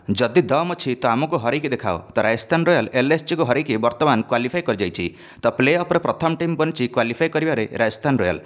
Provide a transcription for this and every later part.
जदि दम अच्छी तो आमको हरैकी देखाओ। तो राजस्थान रॉयल एलएसजी को हरैकी बर्तमान क्वालिफाई कर जाइए। तो प्ले ऑफ प्रथम टीम बनी क्वालिफाई करिवारे राजस्थान रॉयल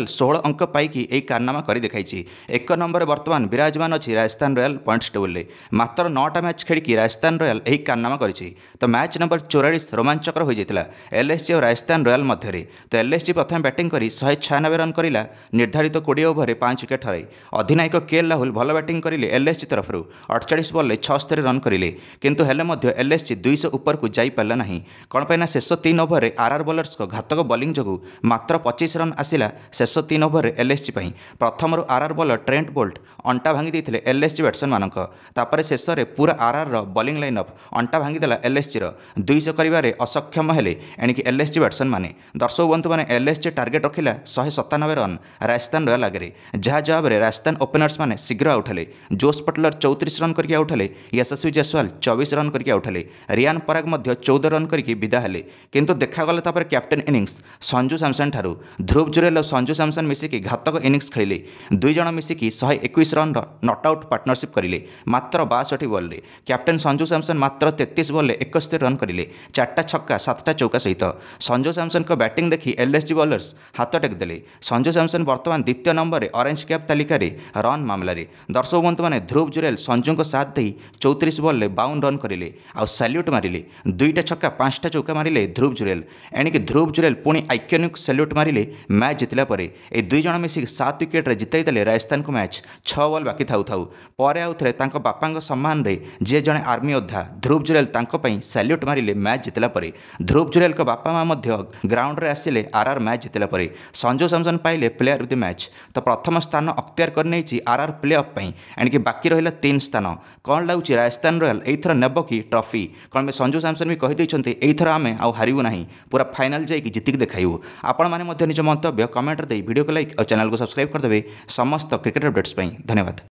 16 अंक पाई कारनामा कर देखाई। एक नंबर बर्तमान विराजमान अच्छी राजस्थान रॉयल पॉइंट्स टेबुल में मात्र 9टा मैच खेली राजस्थान रॉयल यही कारनामा करी। तो मैच नंबर 44 रोमांचकर हो जाता एलएसजी और राजस्थान रॉयल मध्य। तो एलएसजी प्रथम बैटिंग कर 196 रन करला निर्धारित 20 ओवर 5 विकेट हराई। अधिनायक केएल राहुल भल बैटिंग करेंगे एलएसजी तरफ 48 बॉल 76 रन करेंगे किंतु एलएसजी 200 ऊपर को जापारा ना कौन पाई शेष 3 ओवर आरआर बॉलर्स को घातक बॉलिंग जो मात्र 25 रन आसला शेष 3 ओवर एलएसजी प्रथम आरआर बॉलर ट्रेंट बोल्ट अंटा भांगी देते एलएसजी बैट्समैन मानक शेष में पूरा आरआर बॉलिंग लाइनअप अंटा भांगीदेला एलएसजी 200 कर असक्षम हेले एणिकी एलएसजी बैट्समैन मैंने। दर्शक बंधु मैंने एलएसजी टार्गेट रखिला 197 रन राजस्थान रॉयल आगे जहाँ जवाब राजस्थान ओपनर्स मैंने शीघ्र आउट हेले। जोस बटलर 34 रन करके आउट हेले, यशस्वी जायसवाल 24 रन करके आउट हेले, रियान पराग 14 रन करके विदा हेले। किंतु देखागला तापर कैप्टेन इनिंग्स संजू सैमसन ठारू ध्रुव जुरेल और संजू सैमसन मिसिकी घातक इनिंग्स खेलिले। दुई जण मिसिकी 121 रन नॉट आउट पार्टनरशिप करिले मात्र 62 बॉल रे। कैप्टेन संजू सैमसन मात्र 33 बॉल 71 रन करिले, 4टा छक्का 7टा चौका सहित। संजू सैमसन को बैटिंग देखी एलएसजी बॉलर्स हाथ टेकदेले। संजू सैमसन वर्तमान द्वितीय नंबर में ऑरेंज कैप तालिकार रन मामलें। दर्शक बंधु मैंने ध्रुव जुरेल संजू को साथ दे 34 बॉल 52 रन करें आउ सैल्यूट मारे 2टा छक्का 5टा चौका मारे ध्रुव जुरेल एणिकी ध्रुव जुरेल पुणी आइकनिक सैल्यूट मारे मैच जितला ए दुई जण मिसिक 7 विकेट जिताई देले राजस्थान को मैच 6 बॉल बाकी थाउ थाउ पर आउे बापा सम्मान रे जे जड़े आर्मी योद्धा ध्रुव जुरेल सैल्यूट मारे मैच जितला ध्रुव जुरेल को बापा माँ ग्राउंड रे आसिले आरआर मैच जितला संजू सैमसन पाइले प्लेयर ऑफ द मैच। तो प्रथम स्थान अख्तियार कर आरआर प्ले ऑफ एणिकी बाकी रहा 3 स्थान। कौन लगुच राजस्थान रॉयल एथर नेब कि ट्रॉफी कौन में संजू सैमसन भी कहीदे एथर आम हारू ना पूरा फाइनाल जाइए जितिक देखाइबू। आपण मैंने निज मंतव्य कमेंट दे वीडियो को लाइक और चैनल को सब्सक्राइब करदे समस्त क्रिकेट अपडेट्स। धन्यवाद।